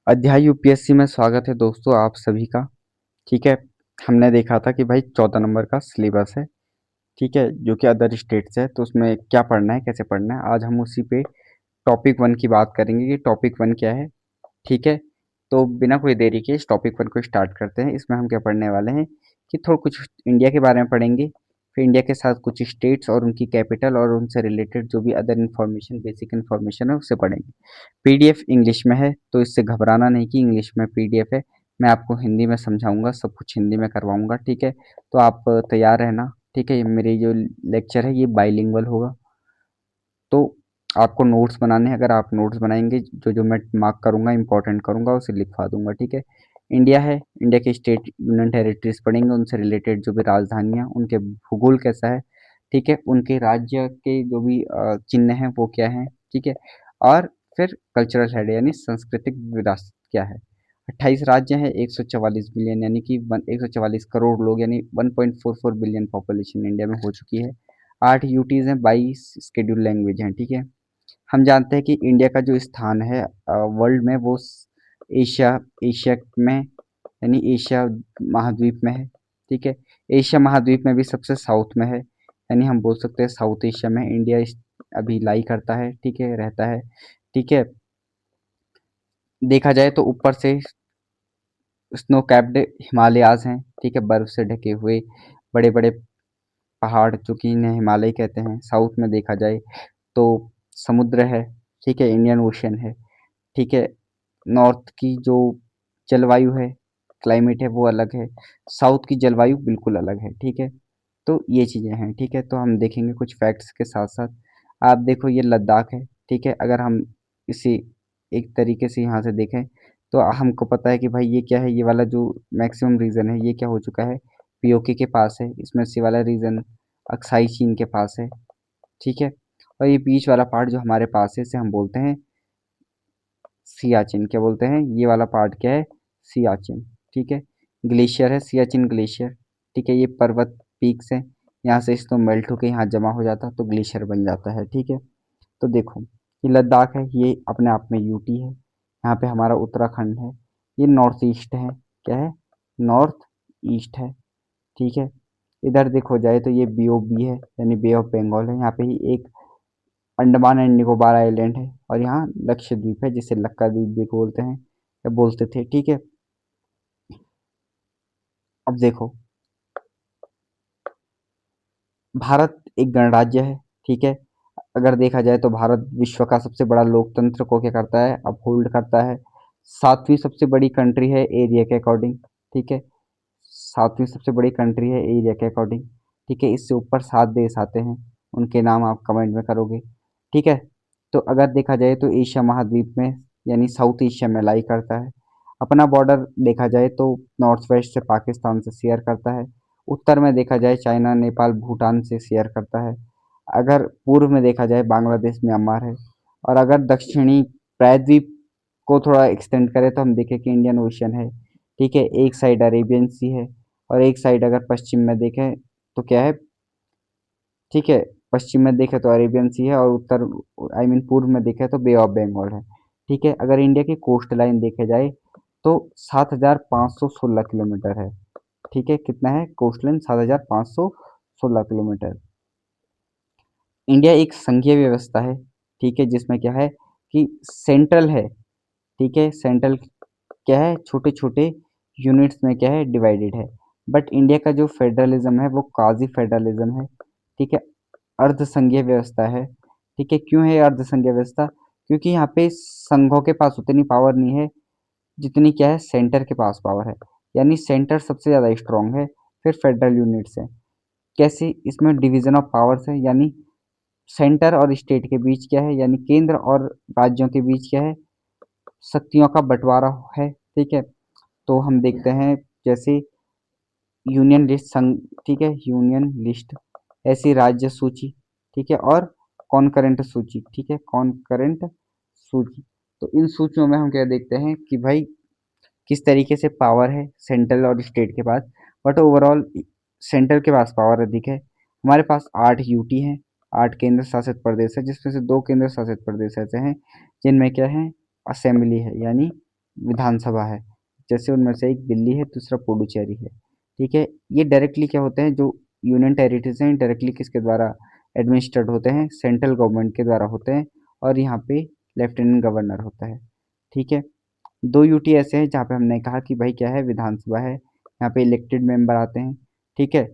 अध्याय यूपीएससी में स्वागत है दोस्तों आप सभी का। ठीक है। हमने देखा था कि भाई 14 नंबर का सिलेबस है। ठीक है, जो कि अदर स्टेट से है, तो उसमें क्या पढ़ना है, कैसे पढ़ना है, आज हम उसी पे टॉपिक वन की बात करेंगे कि टॉपिक वन क्या है। ठीक है, तो बिना कोई देरी के इस टॉपिक वन को स्टार्ट करते हैं। इसमें हम क्या पढ़ने वाले हैं कि थोड़ा कुछ इंडिया के बारे में पढ़ेंगे, फिर इंडिया के साथ कुछ स्टेट्स और उनकी कैपिटल और उनसे रिलेटेड जो भी अदर इन्फॉर्मेशन, बेसिक इन्फॉर्मेशन है, उससे पढ़ेंगे। पीडीएफ इंग्लिश में है, तो इससे घबराना नहीं कि इंग्लिश में पीडीएफ है। मैं आपको हिंदी में समझाऊंगा, सब कुछ हिंदी में करवाऊंगा। ठीक है, तो आप तैयार रहना। ठीक है, मेरी जो लेक्चर है ये बाइलिंगुअल होगा, तो आपको नोट्स बनाने हैं। अगर आप नोट्स बनाएंगे, जो जो मैं मार्क करूंगा, इंपॉर्टेंट करूंगा, उसे लिखवा दूंगा। ठीक है, इंडिया है, इंडिया के स्टेट यूनियन टेरिटरीज पढ़ेंगे, उनसे रिलेटेड जो भी राजधानियाँ, उनके भूगोल कैसा है। ठीक है, उनके राज्य के जो भी चिन्ह हैं वो क्या हैं। ठीक है, और फिर कल्चरल हेड यानी सांस्कृतिक विरासत क्या है। 28 राज्य हैं, 144 बिलियन यानी कि 144 करोड़ लोग, यानी 1.44 बिलियन पॉपुलेशन इंडिया में हो चुकी है। 8 यूटीज हैं, 22 शेड्यूल लैंग्वेज हैं। ठीक है, हम जानते हैं कि इंडिया का जो स्थान है वर्ल्ड में, वो एशिया एशिया में यानी एशिया महाद्वीप में है। ठीक है, एशिया महाद्वीप में भी सबसे साउथ में है, यानी हम बोल सकते हैं साउथ एशिया में इंडिया अभी लाई करता है। ठीक है, रहता है। ठीक है, देखा जाए तो ऊपर से स्नो कैप्ड हिमालयाज हैं। ठीक है, बर्फ से ढके हुए बड़े बड़े पहाड़, जो कि इन्हें हिमालय कहते हैं। साउथ में देखा जाए तो समुद्र है। ठीक है, इंडियन ओशन है। ठीक है, नॉर्थ की जो जलवायु है, क्लाइमेट है, वो अलग है। साउथ की जलवायु बिल्कुल अलग है। ठीक है, तो ये चीज़ें हैं। ठीक है, तो हम देखेंगे कुछ फैक्ट्स के साथ साथ। आप देखो, ये लद्दाख है। ठीक है, अगर हम इसे एक तरीके से यहाँ से देखें, तो हमको पता है कि भाई ये क्या है। ये वाला जो मैक्सिमम रीजन है, ये क्या हो चुका है, पीओके के पास है। इसमें से वाला रीजन अक्साई चीन के पास है। ठीक है, और ये बीच वाला पार्ट जो हमारे पास है, इसे हम बोलते हैं सियाचिन। क्या बोलते हैं, ये वाला पार्ट क्या है, सियाचिन। ठीक है, ग्लेशियर है, सियाचिन ग्लेशियर। ठीक है, ये पर्वत पीक्स है, यहाँ से इसको मेल्ट होकर यहाँ जमा हो जाता है तो ग्लेशियर बन जाता है। ठीक है, तो देखो, ये लद्दाख है, ये अपने आप में यूटी है। यहाँ पे हमारा उत्तराखंड है, ये नॉर्थ ईस्ट है। क्या है, नॉर्थ ईस्ट है। ठीक है, इधर देखो जाए तो ये बीओबी है, यानी बे ऑफ बंगाल है। यहाँ पे ही एक अंडमान एंड निकोबार आइलैंड है, और यहाँ लक्षद्वीप है, जिसे लक्काद्वीप भी बोलते हैं या बोलते थे। ठीक है, अब देखो, भारत एक गणराज्य है। ठीक है, अगर देखा जाए तो भारत विश्व का सबसे बड़ा लोकतंत्र को क्या करता है, अपहोल्ड करता है। सातवीं सबसे बड़ी कंट्री है एरिया के अकॉर्डिंग। ठीक है, सातवीं सबसे बड़ी कंट्री है एरिया के अकॉर्डिंग। ठीक है, इससे ऊपर 7 देश आते हैं, उनके नाम आप कमेंट में करोगे। ठीक है, तो अगर देखा जाए तो एशिया महाद्वीप में यानी साउथ एशिया में लाई करता है। अपना बॉर्डर देखा जाए तो नॉर्थ वेस्ट से पाकिस्तान से शेयर करता है। उत्तर में देखा जाए चाइना, नेपाल, भूटान से शेयर करता है। अगर पूर्व में देखा जाए बांग्लादेश, म्यांमार है। और अगर दक्षिणी प्रायद्वीप को थोड़ा एक्सटेंड करें तो हम देखें कि इंडियन ओशन है। ठीक है, एक साइड अरेबियन सी है, और एक साइड अगर पश्चिम में देखें तो क्या है। ठीक है, पश्चिम में देखें तो अरेबियन सी है, और उत्तर पूर्व में देखें तो बे ऑफ बंगाल है। ठीक है, अगर इंडिया की कोस्ट लाइन देखे जाए तो 7,516 किलोमीटर है। ठीक है, कितना है कोस्ट लाइन, 7,516 किलोमीटर। इंडिया एक संघीय व्यवस्था है। ठीक है, जिसमें क्या है कि सेंट्रल है। ठीक है, सेंट्रल क्या है, छोटे छोटे यूनिट्स में क्या है, डिवाइडेड है। बट इंडिया का जो फेडरलिज्म है वो क्वाजी फेडरलिज्म है। ठीक है, अर्ध संघीय व्यवस्था है। ठीक है, क्यों है अर्ध संघीय व्यवस्था, क्योंकि यहाँ पे संघों के पास उतनी पावर नहीं है जितनी क्या है सेंटर के पास पावर है। यानी सेंटर सबसे ज़्यादा स्ट्रांग है, फिर फेडरल यूनिट्स है। कैसे, इसमें डिवीजन ऑफ पावर्स है, यानी सेंटर और स्टेट के बीच क्या है, यानी केंद्र और राज्यों के बीच क्या है, शक्तियों का बंटवारा है। ठीक है, तो हम देखते हैं जैसे यूनियन लिस्ट संघ। ठीक है, यूनियन लिस्ट ऐसी राज्य सूची। ठीक है, और कॉन्करेंट सूची। ठीक है, कॉन्करेंट सूची। तो इन सूचियों में हम क्या देखते हैं कि भाई किस तरीके से पावर है सेंट्रल और स्टेट के पास। बट ओवरऑल सेंट्रल के पास पावर अधिक है। हमारे पास 8 यूटी हैं, 8 केंद्र शासित प्रदेश है, जिसमें से 2 केंद्र शासित प्रदेश ऐसे हैं जिनमें क्या है, असेंबली है, यानी विधानसभा है। जैसे उनमें से एक दिल्ली है, दूसरा पुडुचेरी है। ठीक है, ये डायरेक्टली क्या होते हैं, जो यूनियन टेरिटरीज हैं डायरेक्टली किसके द्वारा एडमिनिस्ट्रेट होते हैं, सेंट्रल गवर्नमेंट के द्वारा होते हैं। और यहाँ पे लेफ्टिनेंट गवर्नर होता है। ठीक है, दो यूटी ऐसे हैं जहाँ पे हमने कहा कि भाई क्या है, विधानसभा है, यहाँ पे इलेक्टेड मेंबर आते हैं। ठीक है,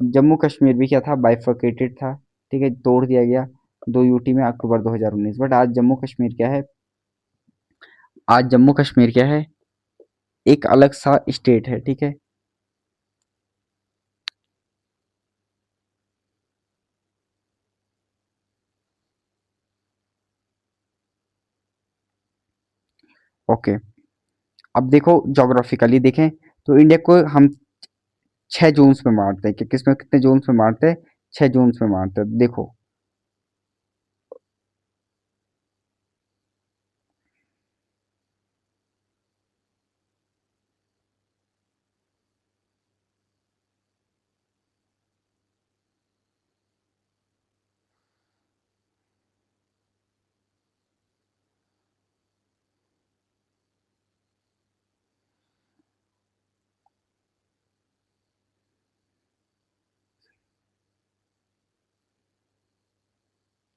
जम्मू कश्मीर भी क्या था, बाइफर्केटेड था। ठीक है, तोड़ दिया गया दो यूटी में अक्टूबर 2019। बट आज जम्मू कश्मीर क्या है, आज जम्मू कश्मीर क्या है, एक अलग सा स्टेट है। ठीक है, ओके। अब देखो जोग्राफिकली देखें तो इंडिया को हम 6 जोन्स में बांटते हैं कि किसमें कितने जोन्स में बांटते हैं, 6 जोन्स में बांटते हैं। देखो,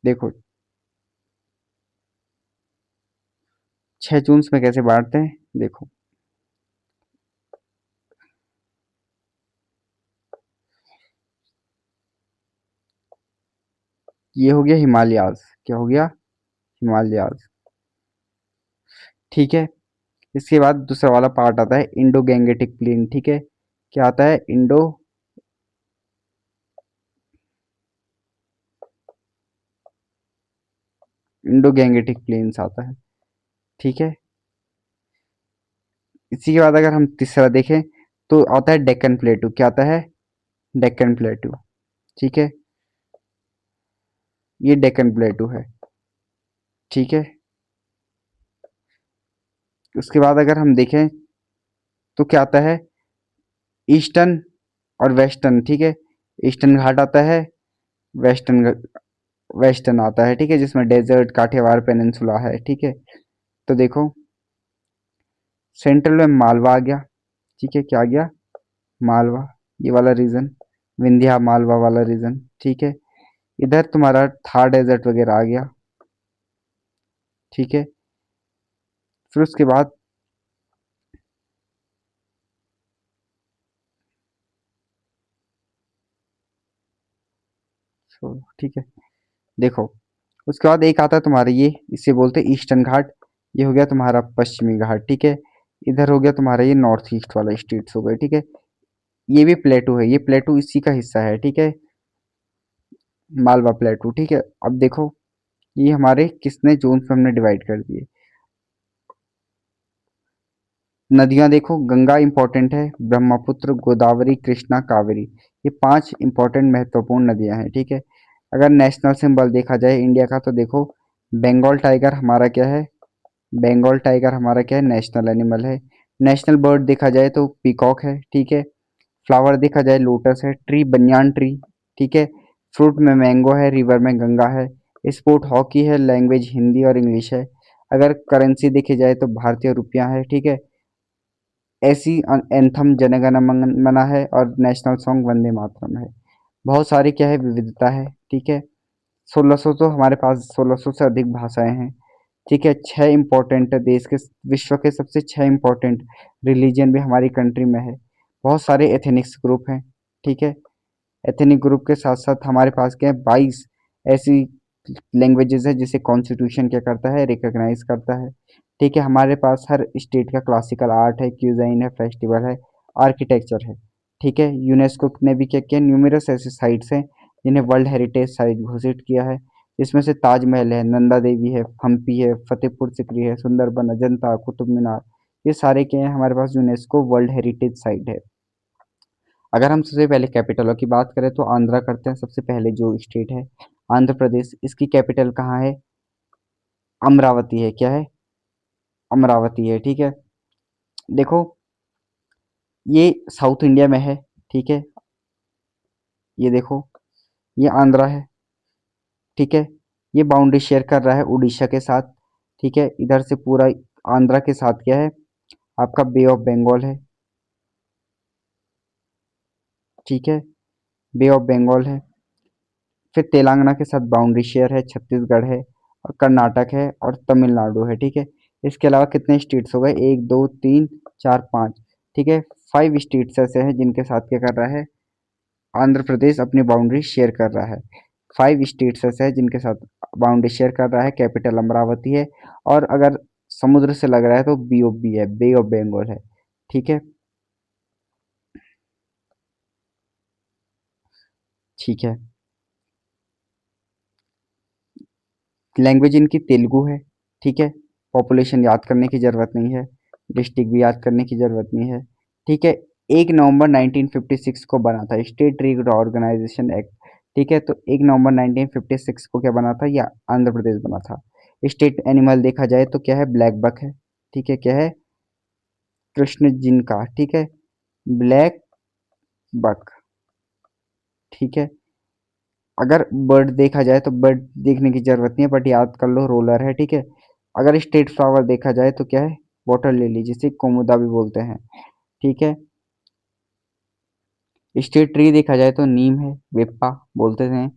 देखो 6 जोन्स में कैसे बांटते हैं, देखो ये हो गया हिमालयाज, क्या हो गया, हिमालयाज। ठीक है, इसके बाद दूसरा वाला पार्ट आता है इंडो गैंगेटिक प्लेन। ठीक है, क्या आता है, इंडो गैंगेटिक प्लेन्स आता है। ठीक है, इसी के बाद अगर हम तीसरा देखें तो आता है डेक्कन प्लेटू। क्या आता है, डेक्कन प्लेटू। ठीक है, ये डेक्कन प्लेटू है। ठीक है, उसके बाद अगर हम देखें तो क्या आता है, ईस्टर्न और वेस्टर्न। ठीक है, ईस्टर्न घाट आता है, वेस्टर्न वेस्टर्न आता है। ठीक है, जिसमें डेजर्ट, काठियावाड़ पेनिनसुला है। ठीक है, तो देखो सेंट्रल में मालवा आ गया। ठीक है, क्या आ गया, मालवा, ये वाला रीजन, विंध्या मालवा वाला रीजन। ठीक है, इधर तुम्हारा थार डेजर्ट वगैरह आ गया। ठीक है, फिर उसके बाद ठीक है, देखो उसके बाद एक आता है तुम्हारा ये, इसे बोलते हैं ईस्टर्न घाट। ये हो गया तुम्हारा पश्चिमी घाट। ठीक है, इधर हो गया तुम्हारा ये नॉर्थ ईस्ट वाला स्टेट्स हो गए। ठीक है, ये भी प्लेटू है, ये प्लेटू इसी का हिस्सा है। ठीक है, मालवा प्लेटू। ठीक है, अब देखो ये हमारे किसने जोन में हमने डिवाइड कर दिए। नदियां देखो, गंगा इंपॉर्टेंट है, ब्रह्मपुत्र, गोदावरी, कृष्णा, कावेरी, ये 5 इंपॉर्टेंट महत्वपूर्ण नदियां हैं। ठीक है, अगर नेशनल सिंबल देखा जाए इंडिया का तो देखो बंगाल टाइगर हमारा क्या है, बंगाल टाइगर हमारा क्या है, नेशनल एनिमल है। नेशनल बर्ड देखा जाए तो पीकॉक है। ठीक है, फ्लावर देखा जाए लोटस है, ट्री बनियान ट्री। ठीक है, फ्रूट में मैंगो है, रिवर में गंगा है, स्पोर्ट हॉकी है, लैंग्वेज हिंदी और इंग्लिश है। अगर करेंसी देखी जाए तो भारतीय रुपया है। ठीक है, ऐसी एंथम जनगण मना है और नेशनल सॉन्ग वंदे मातरम है। बहुत सारी क्या है, विविधता है। ठीक है, 1600 तो हमारे पास 1600 से अधिक भाषाएं हैं। ठीक है, 6 इंपॉर्टेंट देश के, विश्व के सबसे 6 इंपॉर्टेंट रिलीजन भी हमारी कंट्री में है। बहुत सारे एथेनिक्स ग्रुप हैं। ठीक है, एथेनिक ग्रुप के साथ साथ हमारे पास क्या है, 22 ऐसी लैंग्वेजेस है जिसे कॉन्स्टिट्यूशन क्या करता है, रिकॉग्नाइज करता है। ठीक है, हमारे पास हर स्टेट का क्लासिकल आर्ट है, क्यूजाइन है, फेस्टिवल है, आर्किटेक्चर है। ठीक है, यूनेस्को ने भी क्या किया, न्यूमरस ऐसे साइट्स हैं जिन्हें वर्ल्ड हेरिटेज साइट घोषित किया है। इसमें से ताजमहल है, नंदा देवी है, हम्पी है, फतेहपुर सिकरी है, सुंदरबन, अजंता, कुतुब मीनार, ये सारे क्या हैं हमारे पास यूनेस्को वर्ल्ड हेरिटेज साइट है। अगर हम सबसे पहले कैपिटलों की बात करें तो आंध्रा करते हैं, सबसे पहले जो स्टेट है आंध्र प्रदेश, इसकी कैपिटल कहाँ है, अमरावती है। क्या है, अमरावती है। ठीक है, देखो ये साउथ इंडिया में है। ठीक है, ये देखो ये आंध्रा है। ठीक है, ये बाउंड्री शेयर कर रहा है उड़ीसा के साथ। ठीक है, इधर से पूरा आंध्रा के साथ क्या है आपका बे ऑफ बंगाल है, ठीक है, बे ऑफ बंगाल है। फिर तेलंगाना के साथ बाउंड्री शेयर है, छत्तीसगढ़ है और कर्नाटक है और तमिलनाडु है, ठीक है। इसके अलावा कितने स्टेट्स हो गए, 1 2 3 4 5, ठीक है। 5 स्टेट्स ऐसे हैं जिनके साथ क्या कर रहा है आंध्र प्रदेश अपनी बाउंड्री शेयर कर रहा है। 5 स्टेट्स ऐसे हैं जिनके साथ बाउंड्री शेयर कर रहा है, कैपिटल अमरावती है। और अगर समुद्र से लग रहा है तो बीओबी है, बे ऑफ बंगाल है, ठीक है। ठीक है, लैंग्वेज इनकी तेलुगु है, ठीक है। पॉपुलेशन याद करने की ज़रूरत नहीं है, डिस्ट्रिक्ट भी याद करने की ज़रूरत नहीं है, ठीक है। 1 नवंबर 1956 को बना था स्टेट ट्रेड ऑर्गेनाइजेशन एक्ट, ठीक है। तो 1 नवंबर 1956 को क्या बना था, या आंध्र प्रदेश बना था। स्टेट एनिमल देखा जाए तो क्या है, ब्लैक बक है, ठीक है। क्या है, कृष्ण जिनका, ठीक है, ब्लैक बक, ठीक है। अगर बर्ड देखा जाए तो बर्ड देखने की जरूरत नहीं है, बट याद कर लो रोलर है, ठीक है। अगर स्टेट फ्लावर देखा जाए तो क्या है, वाटर लिली, जिसे कुमुदा भी बोलते हैं, ठीक है। स्टेट ट्री देखा जाए तो नीम है, वेप्पा बोलते हैं।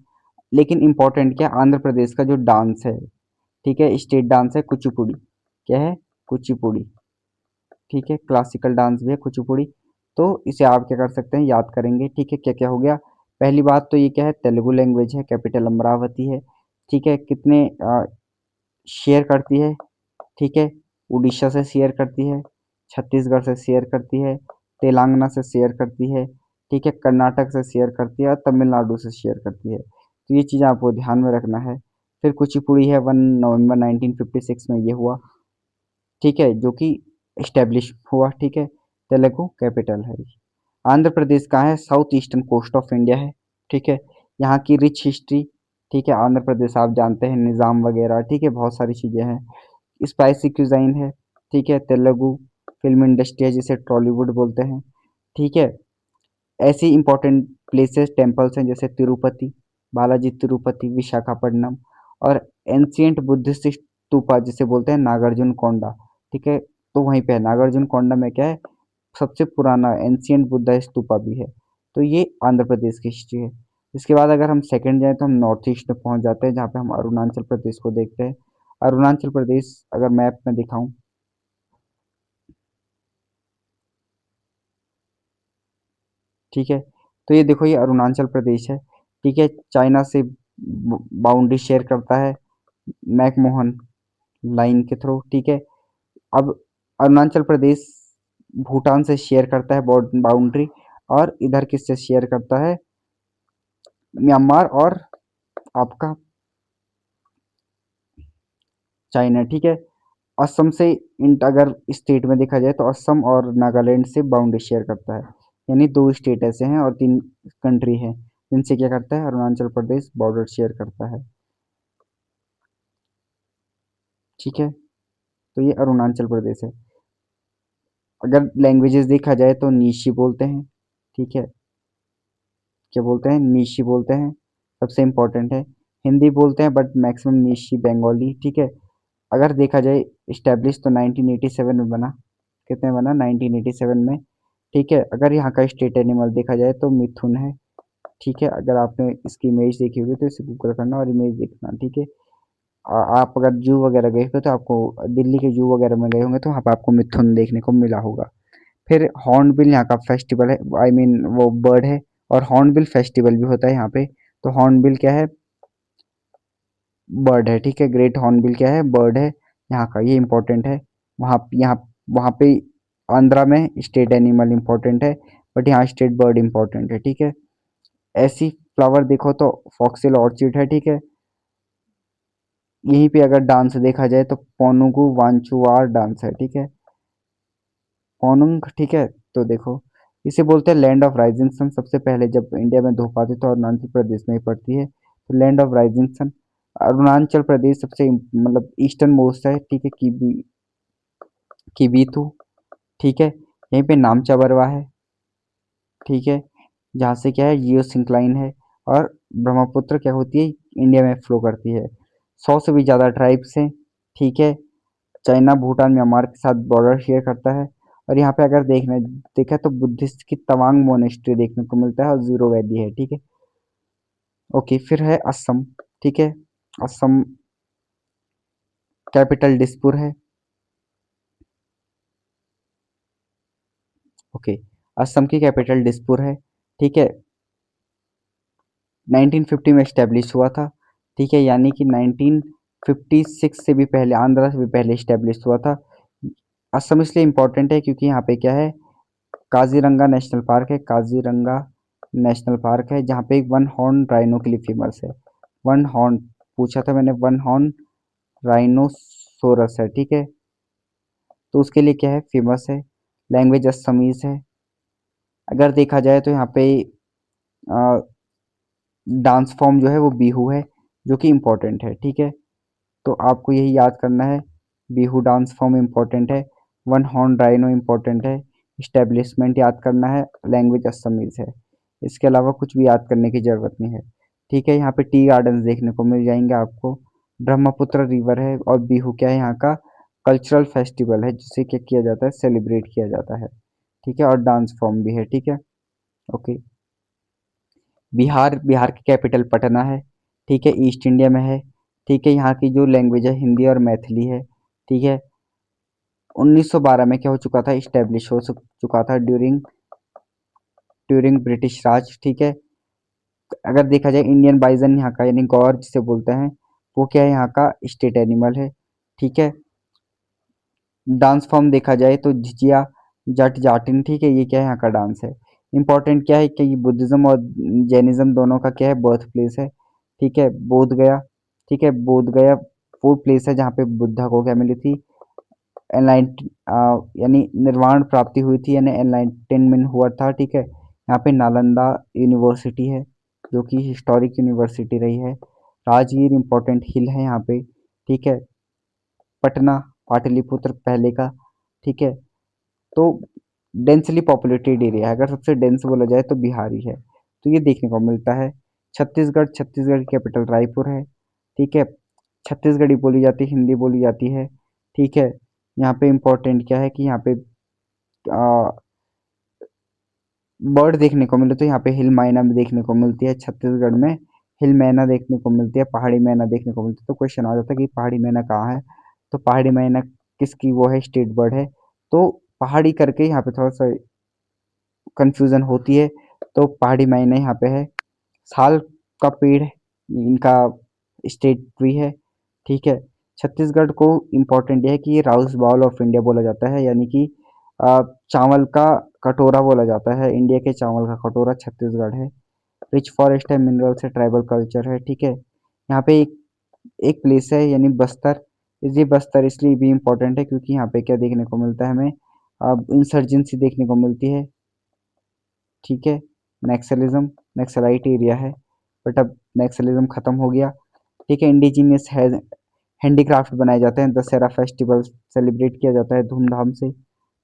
लेकिन इंपॉर्टेंट क्या, आंध्र प्रदेश का जो डांस है, ठीक है, स्टेट डांस है कुचिपुड़ी। क्या है, कुचिपुड़ी, ठीक है। क्लासिकल डांस भी है कुचिपुड़ी। तो इसे आप क्या कर सकते हैं, याद करेंगे, ठीक है। क्या क्या हो गया, पहली बात तो ये क्या है, तेलुगु लैंग्वेज है, कैपिटल अमरावती है, ठीक है। कितने शेयर करती है, ठीक है, उड़ीसा से शेयर करती है, छत्तीसगढ़ से शेयर करती है, तेलंगाना से शेयर करती है, ठीक है, कर्नाटक से शेयर करती है और तमिलनाडु से शेयर करती है। तो ये चीज़ आपको ध्यान में रखना है। फिर कुचिपुड़ी है, 1 नवंबर 1956 में ये हुआ, ठीक है, जो कि इस्टेब्लिश हुआ, ठीक है। तेलुगु कैपिटल है। आंध्र प्रदेश कहाँ है, south eastern coast of India है, ठीक है। यहाँ की रिच हिस्ट्री, ठीक है। आंध्र प्रदेश आप जानते हैं निज़ाम वगैरह, ठीक है, बहुत सारी चीज़ें हैं। स्पाइसी क्यूजाइन है, ठीक है। तेलुगु फिल्म इंडस्ट्री है जिसे टॉलीवुड बोलते हैं, ठीक है। ऐसी इंपॉर्टेंट प्लेसेस टेम्पल्स हैं जैसे तिरुपति, बालाजी तिरुपति, विशाखापट्टनम। और एंशियंट बुद्धिस्ट स्तूपा जिसे बोलते हैं नागार्जुन कोंडा, ठीक है। तो वहीं पे है नागार्जुन कोंडा में क्या है, सबसे पुराना एंशियंट बुद्धा स्तूपा भी है। तो ये आंध्र प्रदेश की हिस्ट्री है। इसके बाद अगर हम सेकंड जाएं तो हम नॉर्थ ईस्ट में पहुंच जाते हैं, जहाँ पे हम अरुणाचल प्रदेश को देखते हैं। अरुणाचल प्रदेश अगर मैप में दिखाऊं, ठीक है, तो ये देखो, ये अरुणाचल प्रदेश है, ठीक है। चाइना से बाउंड्री शेयर करता है मैकमोहन लाइन के थ्रू, ठीक है। अब अरुणाचल प्रदेश भूटान से शेयर करता है बाउंड्री, और इधर किससे शेयर करता है, म्यांमार और आपका चाइना, ठीक है। असम से अगर स्टेट में देखा जाए तो असम और नागालैंड से बाउंड्री शेयर करता है। यानी 2 स्टेट ऐसे हैं और 3 कंट्री हैं जिनसे क्या करता है अरुणाचल प्रदेश बॉर्डर शेयर करता है, ठीक है। तो ये अरुणाचल प्रदेश है। अगर लैंग्वेजेस देखा जाए तो नीशी बोलते हैं, ठीक है। क्या बोलते हैं, नीशी बोलते हैं, सबसे इम्पोर्टेंट है। हिंदी बोलते हैं बट मैक्सिमम नीशी बंगाली, ठीक है। अगर देखा जाए इस्टेब्लिश तो 1987 में बना, कितने बना, 1987 में, ठीक है। अगर यहाँ का स्टेट एनिमल देखा जाए तो मिथुन है, ठीक है। अगर आपने इसकी इमेज देखी होगी तो इसे गूगल करना और इमेज देखना, ठीक है। आप अगर जू वगैरह गए हो तो आपको, दिल्ली के जू वगैरह में गए होंगे तो वहाँ पे आपको मिथुन देखने को मिला होगा। फिर हॉर्नबिल यहाँ का फेस्टिवल है, आई मीन वो बर्ड है, और हॉर्नबिल फेस्टिवल भी होता है यहाँ पे। तो हॉर्नबिल क्या है, बर्ड है, ठीक है। ग्रेट हॉर्नबिल क्या है, बर्ड है यहाँ का, ये इंपॉर्टेंट है। वहाँ यहाँ वहाँ पे आंध्रा में स्टेट एनिमल इंपॉर्टेंट है, बट यहाँ स्टेट बर्ड इंपॉर्टेंट है, ठीक है। ऐसी फ्लावर देखो तो फॉक्सिल ऑर्चिड है, ठीक है। यहीं पे अगर डांस देखा जाए तो पोनुगु वांचुआर डांस है, ठीक है, पोनुंग, ठीक है। तो देखो, इसे बोलते हैं लैंड ऑफ राइजिंग सन। सबसे पहले जब इंडिया में धूप आती तो अरुणाचल प्रदेश में ही पड़ती है, तो land of rising sun. Arunachal Pradesh सबसे मतलब ईस्टर्न मोस्ट है, ठीक है, किबीथू, ठीक है। यहीं पे नामचा बरवा है, ठीक है, जहाँ से क्या है जियो सिंक्लाइन है। और ब्रह्मपुत्र क्या होती है, इंडिया में फ्लो करती है। 100 से भी ज़्यादा ट्राइब्स हैं, ठीक है। चाइना, भूटान, म्यांमार के साथ बॉर्डर शेयर करता है। और यहाँ पे अगर देखा तो बुद्धिस्ट की तवांग मोनेस्ट्री देखने को मिलता है और जीरो वैली है, ठीक है। ओके, फिर है असम, ठीक है। असम कैपिटल दिसपुर है। ओके, असम की कैपिटल दिसपुर है, ठीक है। 1950 में स्टैब्लिश हुआ था, ठीक है, यानी कि 1956 से भी पहले, आंध्रा से भी पहले स्टैब्लिश हुआ था। असम इसलिए इम्पोर्टेंट है क्योंकि यहाँ पे क्या है, काजीरंगा नेशनल पार्क है। काजीरंगा नेशनल पार्क है जहाँ पे एक वन हॉर्न राइनो के लिए फेमस है। वन हॉर्न पूछा था मैंने, वन हॉर्न राइनोसोरस है, ठीक है। तो उसके लिए क्या है, फेमस है। लैंग्वेज असमीज है। अगर देखा जाए तो यहाँ पे डांस फॉर्म जो है वो बिहू है, जो कि इम्पोर्टेंट है, ठीक है। तो आपको यही याद करना है, बिहू डांस फॉर्म इम्पोर्टेंट है, वन हॉर्न राइनो इम्पोर्टेंट है, इस्टेब्लिशमेंट याद करना है, लैंग्वेज असमीज है। इसके अलावा कुछ भी याद करने की ज़रूरत नहीं है, ठीक है। यहाँ पे टी गार्डन्स देखने को मिल जाएंगे आपको। ब्रह्मपुत्र रिवर है। और बिहू क्या है, यहाँ का कल्चरल फेस्टिवल है जिसे क्या किया जाता है, सेलिब्रेट किया जाता है, ठीक है। और डांस फॉर्म भी है, ठीक है। ओके, बिहार की कैपिटल पटना है, ठीक है, ईस्ट इंडिया में है, ठीक है। यहाँ की जो लैंग्वेज है हिंदी और मैथिली है, ठीक है। 1912 में क्या हो चुका था, इस्टेब्लिश हो चुका था ड्यूरिंग ड्यूरिंग ब्रिटिश राज, ठीक है। अगर देखा जाए इंडियन बाइजन यहाँ का, यानी गौर जिसे बोलते हैं, वो क्या है, यहाँ का स्टेट एनिमल है, ठीक है। डांस फॉर्म देखा जाए तो झिझिया, जट जाटिन, ठीक है, ये क्या है, यहाँ का डांस है। इंपॉर्टेंट क्या है कि ये बुद्धिज्म और जैनिज्म दोनों का क्या है, बर्थ प्लेस है, ठीक है, बोध गया, ठीक है। बोध गया वो प्लेस है जहाँ पे बुद्धा को क्या मिली थी, एनलाइट यानी निर्वाण प्राप्ति हुई थी, यानी एनलाइटनमेंट हुआ था, ठीक है। यहाँ पे नालंदा यूनिवर्सिटी है, जो कि हिस्टोरिक यूनिवर्सिटी रही है। राजगीर इंपॉर्टेंट हिल है यहाँ पे, ठीक है। पटना पाटलिपुत्र पहले का, ठीक है। तो डेंसली पॉपुलेटेड एरिया है, अगर सबसे डेंस बोला जाए तो बिहार ही है, तो ये देखने को मिलता है। छत्तीसगढ़ की कैपिटल रायपुर है, ठीक है। छत्तीसगढ़ी बोली जाती है, हिंदी बोली जाती है, ठीक है। यहाँ पे इम्पोर्टेंट क्या है कि यहाँ पे बर्ड देखने को मिले तो यहाँ पे हिल मैना भी देखने को मिलती है छत्तीसगढ़ में। हिल मैना देखने को मिलती है, पहाड़ी मैना देखने को मिलती है। तो क्वेश्चन आ जाता है कि पहाड़ी मैना कहाँ है, तो पहाड़ी मैना किसकी वो है, स्टेट बर्ड है। तो पहाड़ी करके यहाँ पे थोड़ा सा कंफ्यूजन होती है। तो पहाड़ी मैना यहाँ पे है। साल का पेड़ इनका स्टेट ट्री है, ठीक है। छत्तीसगढ़ को इम्पोर्टेंट है कि ये राउस बाउल ऑफ इंडिया बोला जाता है, यानी कि चावल का कटोरा बोला जाता है, इंडिया के चावल का कटोरा छत्तीसगढ़ है। रिच फॉरेस्ट है, मिनरल्स है, ट्राइबल कल्चर है, ठीक है। यहाँ पे एक प्लेस है यानी बस्तर। ये बस्तर इसलिए भी इम्पोर्टेंट है क्योंकि यहाँ पे क्या देखने को मिलता है हमें, अब इंसर्जेंसी देखने को मिलती है, ठीक है। नक्सलिज्म, नक्सलाइट एरिया है, बट अब नक्सलिज्म खत्म हो गया, ठीक है। इंडिजिनियस है, हैंडीक्राफ्ट बनाए जाते हैं, दशहरा फेस्टिवल सेलिब्रेट किया जाता है धूमधाम से,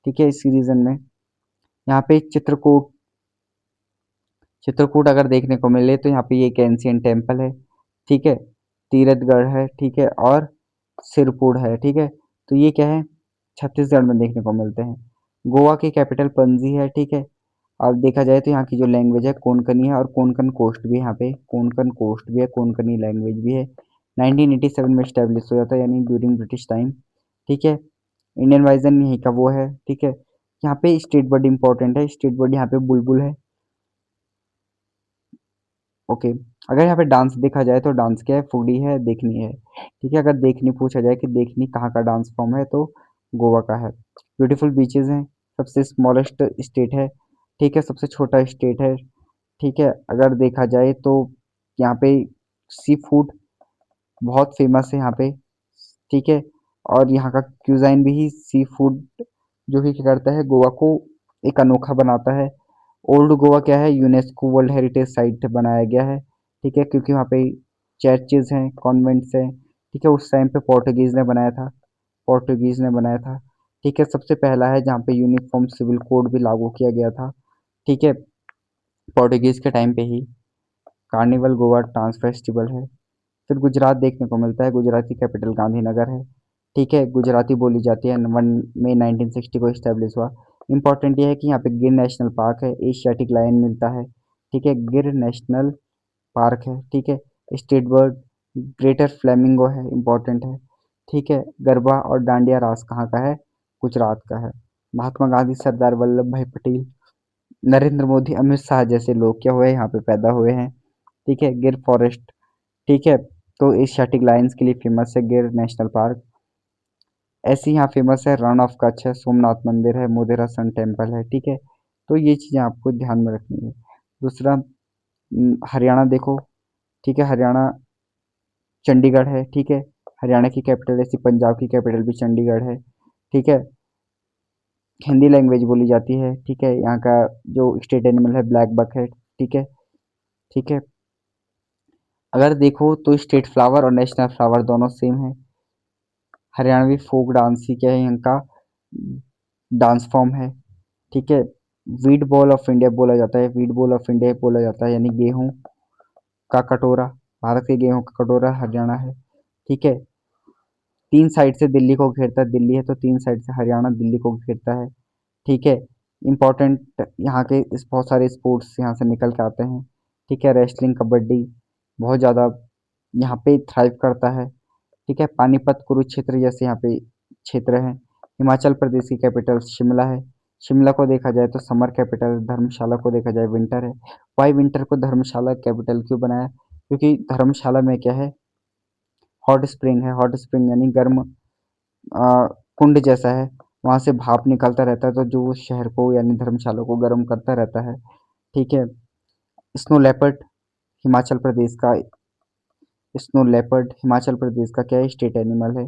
ठीक है, इसी रीजन में। यहाँ पे चित्रकूट, चित्रकूट अगर देखने को मिले तो यहाँ पे ये एक एंशियंट टेम्पल है, ठीक है। तीरथगढ़ है, ठीक है, और सिरपुर है, ठीक है। तो ये क्या है, छत्तीसगढ़ में देखने को मिलते हैं। गोवा की कैपिटल पणजी है, ठीक है। अब देखा जाए तो यहाँ की जो लैंग्वेज है कोंकणी है, और कोंकण कोस्ट भी है, यहाँ पे कोंकण कोस्ट भी है, कोंकणी लैंग्वेज भी है। 1987 में स्टैब्लिश हो जाता है, यानी ड्यूरिंग ब्रिटिश टाइम, ठीक है। इंडियन वाइजन यहीं का वो है, ठीक है। यहाँ पे स्टेट बर्ड इंपॉर्टेंट है, स्टेट बर्ड यहाँ पे बुलबुल है, ओके। अगर यहाँ पे डांस देखा जाए तो डांस क्या है, फूडी है, देखनी है, ठीक है। अगर देखनी पूछा जाए कि देखनी कहाँ का डांस फॉर्म है, तो गोवा का है। ब्यूटीफुल बीचेस हैं, सबसे स्मॉलेस्ट स्टेट है, ठीक है, सबसे छोटा स्टेट है, ठीक है। अगर देखा जाए तो यहाँ पे सी फूड बहुत फेमस है यहाँ पे, ठीक है। और यहाँ का क्यूजाइन भी सी फूड, जो कि क्या करता है, गोवा को एक अनोखा बनाता है। ओल्ड गोवा क्या है, यूनेस्को वर्ल्ड हेरिटेज साइट बनाया गया है, ठीक है, क्योंकि वहाँ पे चर्चेज हैं, कॉन्वेंट्स हैं, ठीक है। उस टाइम पे पोर्टुगीज ने बनाया था, पोर्टुगीज ने बनाया था, ठीक है। सबसे पहला है जहाँ पे यूनिफॉर्म सिविल कोड भी लागू किया गया था, ठीक है, पोर्टुगीज के टाइम पे ही। कार्निवल गोवा डांस फेस्टिवल है। फिर गुजरात देखने को मिलता है, गुजरात की कैपिटल गांधीनगर है, ठीक है। गुजराती बोली जाती है, 1 मई 1960 को इस्टेब्लिश हुआ। इंपॉर्टेंट ये है कि यहाँ पे गिर नेशनल पार्क है, एशियाटिक लायन मिलता है। ठीक है, गिर नेशनल पार्क है। ठीक है, स्टेट बर्ड ग्रेटर फ्लेमिंगो है, इंपॉर्टेंट है। ठीक है, गरबा और डांडिया रास कहाँ का है? गुजरात का है। महात्मा गांधी, सरदार वल्लभ भाई पटेल, नरेंद्र मोदी, अमित शाह जैसे लोग क्या हुए यहाँ पे पैदा हुए हैं। ठीक है, गिर फॉरेस्ट। ठीक है, तो एशियाटिक लायंस के लिए फेमस है गिर नेशनल पार्क। ऐसे ही यहाँ फेमस है रण ऑफ कच्छ है, सोमनाथ मंदिर है, मोधेरा सन टेम्पल है। ठीक है, तो ये चीज़ें आपको ध्यान में रखनी है। दूसरा, हरियाणा देखो। ठीक है, हरियाणा चंडीगढ़ है। ठीक है, हरियाणा की कैपिटल, ऐसी पंजाब की कैपिटल भी चंडीगढ़ है। ठीक है, हिंदी लैंग्वेज बोली जाती है। ठीक है, यहाँ का जो स्टेट एनिमल है ब्लैक बक है। ठीक है। ठीक है, अगर देखो तो स्टेट फ्लावर और नेशनल फ्लावर दोनों सेम है। हरियाणवी फोक डांस ही क्या है यहाँ का डांस फॉर्म है। ठीक है, वीट बॉल ऑफ इंडिया बोला जाता है, वीट बॉल ऑफ इंडिया बोला जाता है, यानी गेहूं का कटोरा। भारत के गेहूं का कटोरा हरियाणा है। ठीक है, तीन साइड से दिल्ली को घेरता है, दिल्ली है तो तीन साइड से हरियाणा दिल्ली को घेरता है। ठीक है, इम्पोर्टेंट यहाँ के बहुत सारे स्पोर्ट्स यहाँ से निकल के आते हैं। ठीक है, रेसलिंग, कबड्डी बहुत ज़्यादा यहाँ पे थ्राइव करता है। ठीक है, पानीपत, कुरुक्षेत्र जैसे यहाँ पे क्षेत्र हैं। हिमाचल प्रदेश की कैपिटल शिमला है। शिमला को देखा जाए तो समर कैपिटल, धर्मशाला को देखा जाए विंटर है। वाई विंटर को धर्मशाला कैपिटल क्यों बनाया? क्योंकि धर्मशाला में क्या है, हॉट स्प्रिंग है। हॉट स्प्रिंग यानी गर्म कुंड जैसा है, वहाँ से भाप निकलता रहता है, तो जो उस शहर को यानी धर्मशाला को गर्म करता रहता है। ठीक है, स्नो लेपर्ड हिमाचल प्रदेश का, स्नो लेपर्ड हिमाचल प्रदेश का क्या है, स्टेट एनिमल है।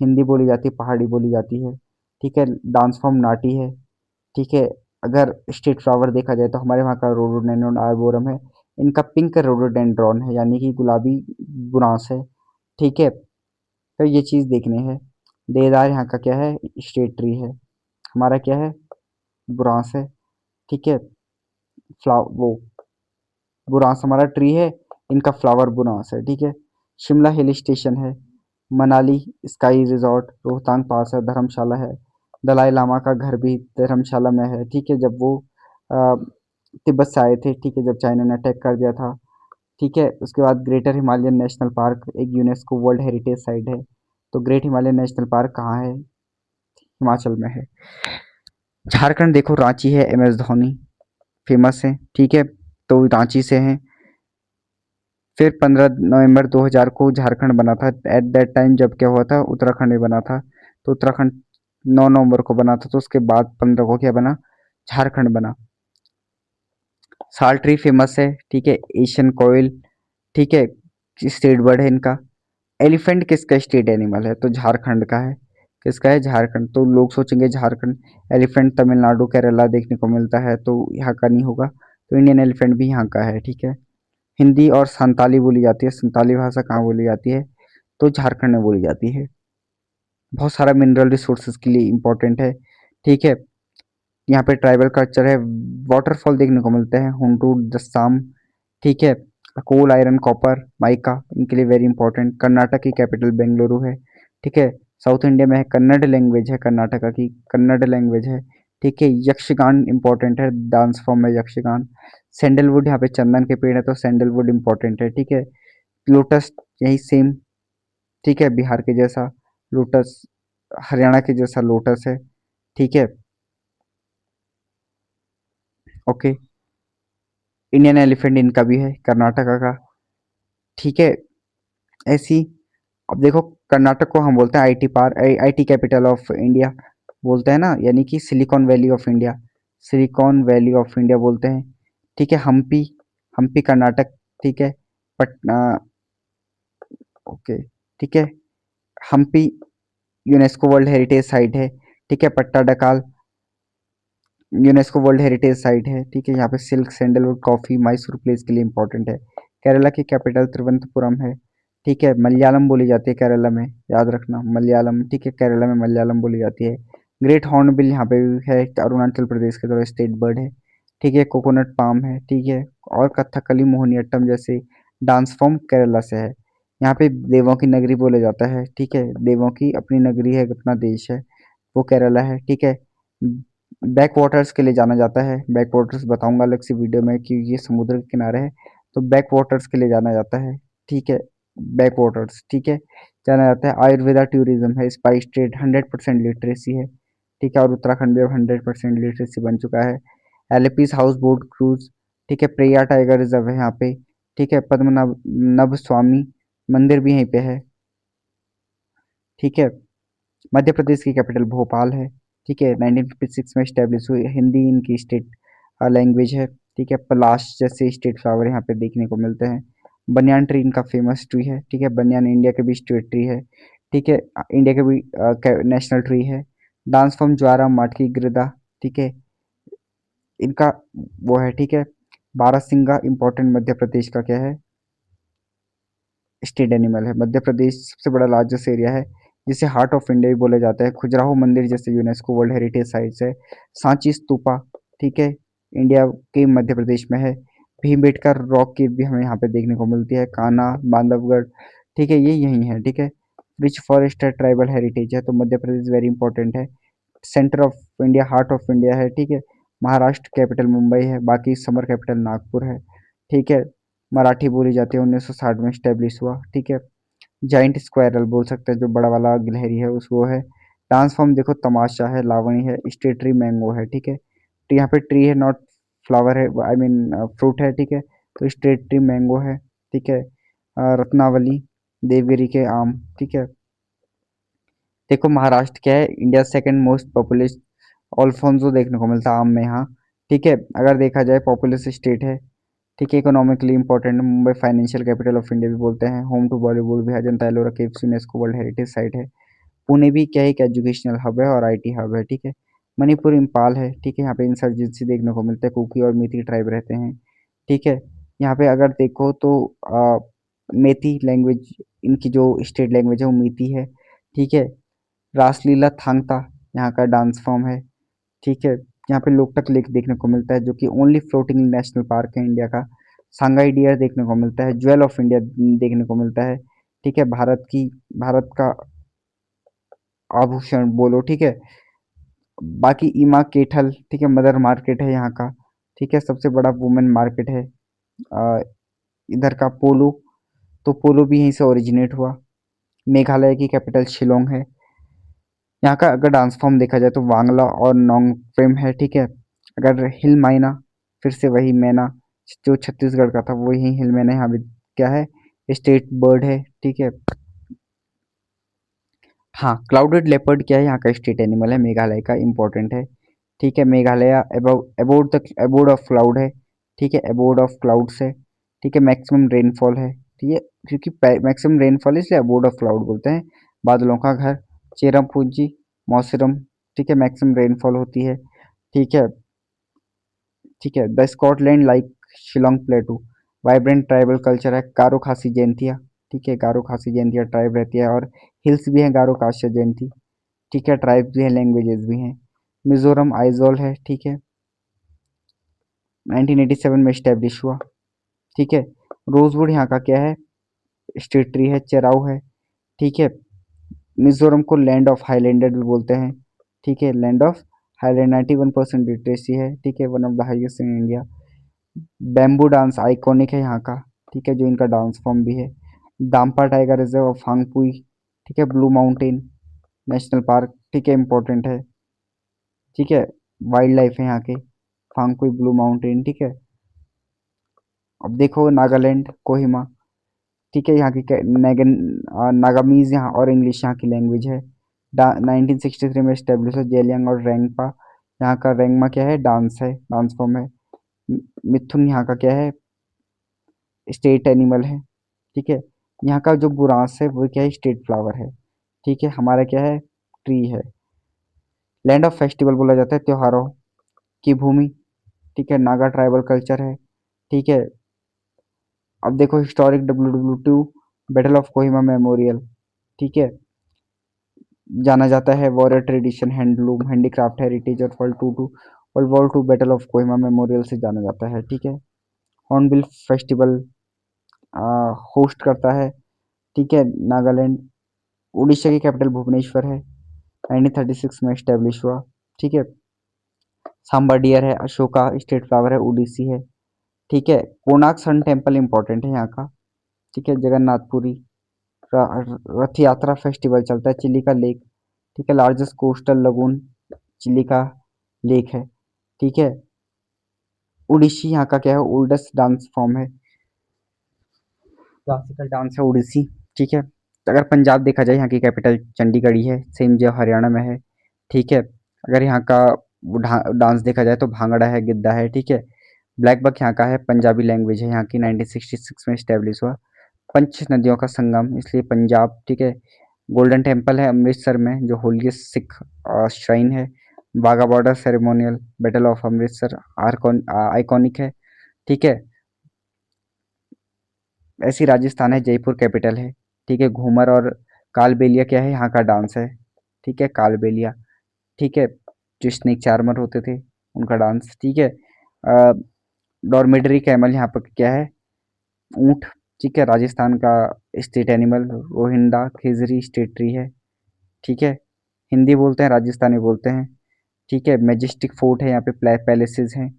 हिंदी बोली जाती है, पहाड़ी बोली जाती है। ठीक है, डांस फॉर्म नाटी है। ठीक है, अगर स्टेट फ्लावर देखा जाए तो हमारे वहाँ का रोडोडेंड्रॉन आर्बोरम है। इनका पिंक रोडोडेंड्रॉन है, यानी कि गुलाबी बुरांस है। ठीक है, तो ये चीज़ देखनी है। देवदार यहाँ का क्या है, स्टेट ट्री है। हमारा क्या है, बुरांस है। ठीक है, वो बुरांस हमारा ट्री है, इनका फ्लावर बुरांस है। ठीक है, शिमला हिल स्टेशन है। मनाली स्काई रिजॉर्ट, रोहतांग पास है, धर्मशाला है। दलाई लामा का घर भी धर्मशाला में है। ठीक है, जब वो अ, तिब्बत से आए थे। ठीक है, जब चाइना ने अटैक कर दिया था। ठीक है, उसके बाद ग्रेटर हिमालयन नेशनल पार्क एक यूनेस्को वर्ल्ड हेरिटेज साइट है। तो ग्रेट हिमालयन नेशनल पार्क कहाँ है? हिमाचल में है। झारखंड देखो, रांची है, एम एस धोनी फेमस है। ठीक है, तो रांची से है। फिर 15 नवंबर 2000 को झारखंड बना था। एट दैट टाइम जब क्या हुआ था, उत्तराखंड में बना था। तो उत्तराखंड 9 नवंबर को बना था, तो उसके बाद 15 को क्या बना, झारखंड बना। साल ट्री फेमस है। ठीक है, एशियन कोयल। ठीक है, स्टेट बर्ड है इनका। एलिफेंट किसका स्टेट एनिमल है? तो झारखंड का है। किसका है? झारखंड। तो लोग सोचेंगे झारखंड, एलिफेंट तमिलनाडु केरला देखने को मिलता है, तो यहाँ का नहीं होगा। तो इंडियन एलिफेंट भी यहाँ का है। ठीक है, हिंदी और संताली बोली जाती है। संताली भाषा कहाँ बोली जाती है? तो झारखंड में बोली जाती है। बहुत सारा मिनरल रिसोर्सेज के लिए इम्पोर्टेंट है। ठीक है, यहाँ पे ट्राइबल कल्चर है। वाटरफॉल देखने को मिलते हैं, हुंटू दस्साम। ठीक है, कोल, आयरन, कॉपर, माइका इनके लिए वेरी इंपॉर्टेंट। कर्नाटक की कैपिटल बेंगलुरु है। ठीक है, साउथ इंडिया में है, कन्नड़ लैंग्वेज है, कर्नाटका की कन्नड़ लैंग्वेज है। ठीक है, यक्षगान इंपॉर्टेंट है, डांस फॉर्म है यक्षगान। सैंडलवुड, यहाँ पे चंदन के पेड़ है, तो सैंडलवुड इंपॉर्टेंट है। ठीक है, लोटस यही सेम। ठीक है, बिहार के जैसा लोटस, हरियाणा के जैसा लोटस है। ठीक है, ओके। इंडियन एलिफेंट इनका भी है, कर्नाटका का। ठीक है, ऐसी, अब देखो, कर्नाटक को हम बोलते हैं आईटी पार आईटी कैपिटल ऑफ इंडिया बोलते हैं ना, यानी कि Silicon Valley of India, Silicon Valley of India बोलते हैं। ठीक है, हम्पी, हम्पी कर्नाटक। ठीक है, पटना, ओके। ठीक है, Hampi UNESCO world heritage site है। ठीक है, Pattadakal UNESCO world heritage site है। ठीक है, यहाँ पे silk, sandalwood, coffee, Mysore palace के लिए इंपॉर्टेंट है। केरला की कैपिटल तिरुवनंतपुरम है। ठीक है, मलयालम बोली जाती है केरला में, याद रखना मलयालम। ठीक है, केरला में मलयालम बोली जाती है। ग्रेट हॉर्नबिल यहाँ पे भी है, अरुणाचल प्रदेश के जो स्टेट बर्ड है। ठीक है, कोकोनट पाम है। ठीक है, और कथकली, मोहिनीअट्टम जैसे डांस फॉर्म केरला से है। यहाँ पे देवों की नगरी बोला जाता है, ठीक है, देवों की अपनी नगरी है, अपना देश है, वो केरला है, ठीक है। बैक वाटर्स के लिए जाना जाता है, बैक वाटर्स बताऊंगा अलग से वीडियो में कि ये समुद्र के किनारे है, तो बैक वाटर्स के लिए जाना जाता है, ठीक है, बैक वाटर्स, ठीक है, जाना जाता है। आयुर्वेदा टूरिज्म है, स्पाइस ट्रेड, 100% लिटरेसी है, ठीक है, और उत्तराखंड भी अब 100% लिटरेसी बन चुका है। एलिपीस हाउस बोट क्रूज, ठीक है, प्रिया टाइगर रिजर्व है यहाँ पे, ठीक है, पद्मनाभ नभ स्वामी मंदिर भी यहीं पे है, ठीक है। मध्य प्रदेश की कैपिटल भोपाल है, ठीक है, 1956 में स्टैब्लिश हुई, हिंदी इनकी स्टेट लैंग्वेज है, ठीक है। पलाश जैसे स्टेट फ्लावर यहाँ पे देखने को मिलते हैं। बनियान ट्री इनका फेमस ट्री है, ठीक है, बनियान इंडिया के भी स्टेट ट्री है, ठीक है, इंडिया के भी नेशनल ट्री है। डांस फॉर्म ज्वारा माटकी गिरदा, ठीक है, इनका वो है, ठीक है। बारहसिंगा इंपॉर्टेंट मध्य प्रदेश का क्या है, स्टेट एनिमल है। मध्य प्रदेश सबसे बड़ा लार्जेस्ट एरिया है, जिसे हार्ट ऑफ इंडिया भी बोला जाता है। खजुराहो मंदिर जैसे यूनेस्को वर्ल्ड हेरिटेज साइट्स है। सांची स्तूपा, ठीक है, इंडिया के मध्य प्रदेश में है। भीमबेटका रॉक की भी हमें यहाँ पे देखने को मिलती है। कान्हा, बांधवगढ़, ठीक है, ये यही है, ठीक है। रिच फॉरेस्ट है, ट्राइबल हेरिटेज है, तो मध्य प्रदेश वेरी इंपॉर्टेंट है। Centre of India, heart of India है, ठीक है। महाराष्ट्र कैपिटल मुंबई है, बाकी समर कैपिटल नागपुर है, ठीक है। मराठी बोली जाती है, 1960 में स्टेब्लिश हुआ, ठीक है। जाइंट स्क्वायरल बोल सकते हैं, जो बड़ा वाला गिलहरी है उस वो है। डांस फॉर्म देखो, तमाशा है, लावणी है, स्टेट ट्री मैंगो है, ठीक है। तो यहाँ पे ट्री है, नॉट फ्लावर है, आई मीन फ्रूट है, ठीक है, तो स्टेट ट्री मैंगो है, ठीक है। रत्नावली, देवगिरी के आम, ठीक है। देखो महाराष्ट्र क्या है, India second most populace Alfonso देखने को मिलता है आम में यहाँ, ठीक है। अगर देखा जाए पॉपुलस स्टेट है, ठीक है, economically important, Mumbai financial capital of India भी बोलते हैं। होम टू बॉलीवुड भी है, Ajanta Ellora caves UNESCO world heritage site है। पुणे भी क्या है, एक एजुकेशनल हब है और आईटी हब है, ठीक है। मणिपुर इम्फाल है, ठीक है, यहाँ पे इंसर्जेंसी देखने को मिलता है, कुकी और मिती ट्राइब रहते हैं, ठीक है। यहाँ पे अगर देखो तो मेती लैंग्वेज, इनकी जो स्टेट लैंग्वेज है वो मीती है, ठीक है। रासलीला थांगता यहाँ का डांस फॉर्म है, ठीक है। यहाँ पे लोकटक लेक देखने को मिलता है, जो कि ओनली फ्लोटिंग नेशनल पार्क है इंडिया का। सांगाई डियर देखने को मिलता है, ज्वेल ऑफ इंडिया देखने को मिलता है, ठीक है, भारत का आभूषण बोलो, ठीक है। बाकी ईमा केठल, ठीक है, मदर मार्केट है यहाँ का, ठीक है, सबसे बड़ा वुमेन मार्केट है। अ, इधर का पोलो, तो पोलो भी यहीं से ओरिजिनेट हुआ। मेघालय की कैपिटल शिलोंग है। यहाँ का अगर डांस फॉर्म देखा जाए तो वांगला और नोंगफ्रेम है, ठीक है। अगर हिल माइना, फिर से वही मैना, जो छत्तीसगढ़ का था वही हिल मैना यहाँ भी क्या है, स्टेट बर्ड है, ठीक है। हाँ, क्लाउडेड लेपर्ड क्या है, यहाँ का स्टेट एनिमल है, मेघालय का इंपॉर्टेंट है, ठीक है। Meghalaya about the abode of cloud है, ठीक है, अबोर्ड ऑफ क्लाउड्स है, ठीक है। मैक्सिमम रेनफॉल है, ठीक है, क्योंकि मैक्सिमम रेनफॉल इसलिए अबोर्ड ऑफ क्लाउड बोलते हैं। बादलों का घर, चेरापूंजी मौसिरम, ठीक है, मैक्सिमम रेनफॉल होती है, ठीक है, ठीक है। The Scotland like Shillong प्लेटू, vibrant tribal culture है, गारो खासी जयंतिया, ठीक है, गारो खासी जयंतिया ट्राइब रहती है, और हिल्स भी हैं गारो खासी जयंती, ठीक है, ट्राइब्स भी हैं, लैंग्वेजेस भी हैं। मिजोरम आइजोल है, ठीक है, 1987 में स्टैब्लिश हुआ, ठीक है। रोजवुड यहाँ का क्या है, स्टेट ट्री है, चेराऊ है, ठीक है। मिजोरम को लैंड ऑफ हाईलैंडर भी बोलते हैं, ठीक है, लैंड ऑफ हाईलैंड, 91% लिटरेसी है, ठीक है, one of the highest in India. Bamboo dance iconic है यहाँ का, ठीक है, जो इनका डांस फॉर्म भी है। दाम्पा टाइगर रिजर्व ऑफ हांगपुई, ठीक है, ब्लू माउंटेन नेशनल पार्क, ठीक है, इंपॉर्टेंट है, ठीक है, वाइल्ड लाइफ है यहाँ के, फांगपुई ब्लू माउंटेन, ठीक है। अब देखो नागालैंड कोहिमा, ठीक है, यहाँ की नागामीज यहाँ और इंग्लिश यहाँ की लैंग्वेज है। 1963 में स्टेब्लिश है। जेलियांग और रेंगपा, यहाँ का रेंगमा क्या है, डांस है, डांस फॉर्म है। मिथुन यहाँ का क्या है, स्टेट एनिमल है, ठीक है। यहाँ का जो बुरांस है वो क्या है, स्टेट फ्लावर है, ठीक है। हमारा क्या है, ट्री है। लैंड ऑफ फेस्टिवल बोला जाता है त्योहारों की भूमि, ठीक है, नागा ट्राइबल कल्चर है, ठीक है। अब देखो historic WW2 battle of Kohima memorial, ठीक है, जाना जाता है warrior tradition, handloom, handicraft heritage और world war 2 battle of Kohima memorial से जाना जाता है, ठीक है। हॉर्नबिल फेस्टिवल होस्ट करता है, ठीक है। नागालैंड। उड़ीसा की कैपिटल भुवनेश्वर है, 1936 में स्टेब्लिश हुआ। ठीक है। सांबा डियर है, अशोका स्टेट फ्लावर है, उड़ीसी है। ठीक है। कोणार्क सन टेम्पल इंपॉर्टेंट है यहाँ का। ठीक है। जगन्नाथपुरी। रथ यात्रा फेस्टिवल चलता है। चिलिका लेक। ठीक है। Largest coastal lagoon Chilika lake है। ठीक है। उड़ीसी यहाँ का क्या है, ओल्डेस्ट डांस फॉर्म है, क्लासिकल डांस है उड़ीसी। ठीक है। अगर पंजाब देखा जाए, यहाँ की कैपिटल चंडीगढ़ ही है, सेम जो हरियाणा में है। ठीक है। अगर यहाँ का डांस देखा जाए तो भांगड़ा है, गिद्धा है। ठीक है। ब्लैक बक यहाँ का है, पंजाबी लैंग्वेज है यहाँ की, 1966 में स्टेब्लिश हुआ। पंच नदियों का संगम इसलिए पंजाब। ठीक है। गोल्डन टेम्पल है अमृतसर में, जो होलीस्ट सिख श्राइन है। Wagah border ceremonial battle of Amritsar iconic है। ठीक है। ऐसी राजस्थान है, जयपुर कैपिटल है। ठीक है। घूमर और कालबेलिया क्या है, यहाँ का डांस है। ठीक है। कालबेलिया। ठीक है। जो स्नेक चार्मर होते थे उनका डांस। ठीक है। डॉर्मेटरी कैमल यहाँ पर क्या है, ऊंट। ठीक है। राजस्थान का state animal. Rohida khejri state tree है। ठीक है। हिंदी बोलते हैं, राजस्थानी बोलते हैं। ठीक है। मैजेस्टिक फोर्ट है यहाँ पे, पैलेसेस हैं।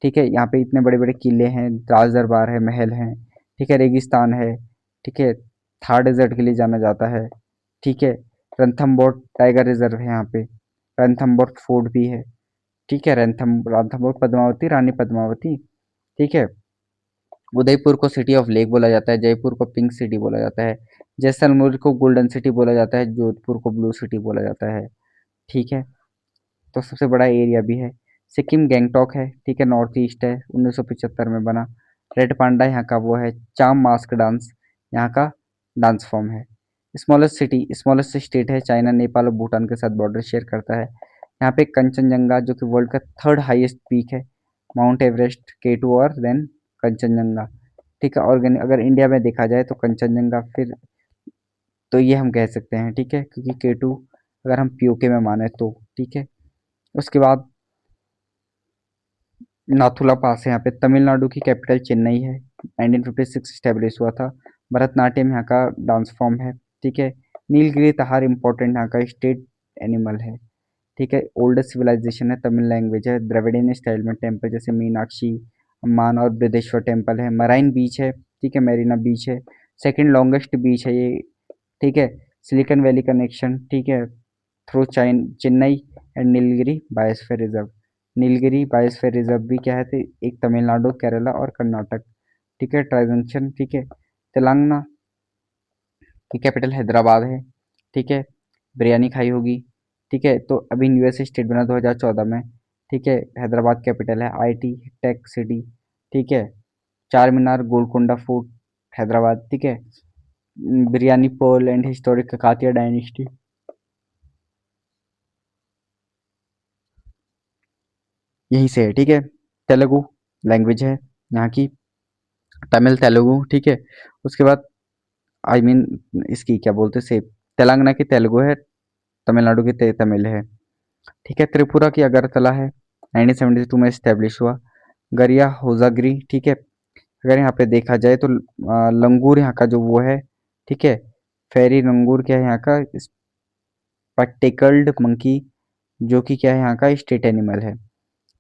ठीक है। यहाँ पे इतने बड़े बड़े किले हैं, राज दरबार है, महल हैं। ठीक है। रेगिस्तान है। ठीक है। थार डेजर्ट के लिए जाना जाता है। ठीक है। रणथंबोर टाइगर रिजर्व है यहाँ पे। रणथंबोर फोर्ट भी है। ठीक है। रणथंबोर पद्मावती, रानी पद्मावती। ठीक है। उदयपुर को सिटी ऑफ लेक बोला जाता है, जयपुर को पिंक सिटी बोला जाता है, जैसलमेर को गोल्डन सिटी बोला जाता है, जोधपुर को ब्लू सिटी बोला जाता है। ठीक है। तो सबसे बड़ा एरिया भी है। सिक्किम गैंगटॉक है। ठीक है। नॉर्थ ईस्ट है, 1975 में बना। रेड पांडा यहाँ का वो है, चाम मास्क डांस यहाँ का डांस फॉर्म है। स्मॉलेस्ट स्टेट है, चाइना नेपाल और भूटान के साथ बॉर्डर शेयर करता है। यहाँ पे कंचनजंगा जो कि वर्ल्ड का थर्ड हाईएस्ट पीक है, माउंट एवरेस्ट, K2 और देन कंचनजंगा। ठीक है। और अगर इंडिया में देखा जाए तो कंचनजंगा, फिर तो ये हम कह सकते हैं। ठीक है। क्योंकि K2 अगर हम पीओके में माने तो। ठीक है। उसके बाद नाथुला पास है यहाँ पे, तमिलनाडु की कैपिटल चेन्नई है, 1956 स्टैब्लिश हुआ था। भरतनाट्यम यहाँ का डांस फॉर्म है। ठीक है। नीलगिरी ताहार इंपॉर्टेंट यहाँ का स्टेट एनिमल है। ठीक है। ओल्डेस्ट सिविलाइजेशन है, तमिल लैंग्वेज है, द्रविडियन स्टाइल में टेम्पल जैसे मीनाक्षी अम्मान और बृहदेश्वर टेम्पल है। मराइन बीच है। ठीक है। मेरीना बीच है। सेकंड लॉन्गेस्ट बीच है ये। ठीक है। Silicon valley connection. ठीक है। Through Chennai and Nilgiri biosphere reserve. Nilgiri biosphere reserve भी क्या है, तो एक तमिलनाडु, केरला और कर्नाटक। ठीक है। ट्राइजंक्शन। ठीक है। तेलंगाना की कैपिटल हैदराबाद है। ठीक है। बिरयानी खाई होगी। ठीक है। तो अभी यूएस स्टेट बना 2014 में। ठीक है। हैदराबाद कैपिटल है, आईटी टेक सिटी। ठीक है। चार मीनार, गोलकोंडा फोर्ट, हैदराबाद। ठीक है। Biryani pearl and historic Kakatiya dynasty यहीं से है। ठीक है। तेलुगु लैंग्वेज है यहाँ की, तमिल तेलुगु। ठीक है। उसके बाद आई मीन इसकी क्या बोलते से, तेलंगाना की तेलुगु है, तमिलनाडु की तमिल है। ठीक है। त्रिपुरा की अगरतला है, 1972 में स्टैब्लिश हुआ। गरिया होजागिरी। ठीक है। अगर यहाँ पे देखा जाए तो लंगूर यहाँ का जो वो है। ठीक है। फेरी लंगूर क्या है यहाँ का, स्पेक्टेकल्ड मंकी, जो कि क्या है यहाँ का स्टेट एनिमल है।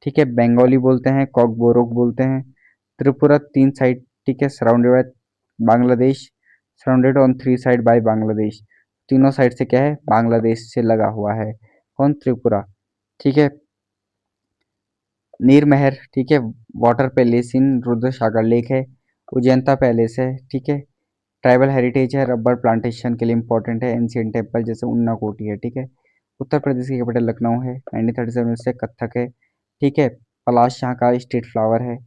ठीक है। बंगाली बोलते हैं, कॉकबोरोक बोलते हैं। त्रिपुरा तीन साइड, ठीक है, surrounded by Bangladesh, surrounded on three side by Bangladesh. तीनों साइड से क्या है, बांग्लादेश से लगा हुआ है। कौन, त्रिपुरा। ठीक है। नीर महर। ठीक है। वाटर पैलेस इन रुद्र सागर लेक है। उजंता पैलेस है। ठीक है। ट्राइबल हेरिटेज है, रबर प्लांटेशन के लिए इंपॉर्टेंट है। एंशियंट टेम्पल जैसे उन्ना कोटी है। ठीक है। उत्तर प्रदेश की कैपिटल लखनऊ है, 1937 से कथक है। ठीक है। पलाश यहाँ का स्टेट फ्लावर है।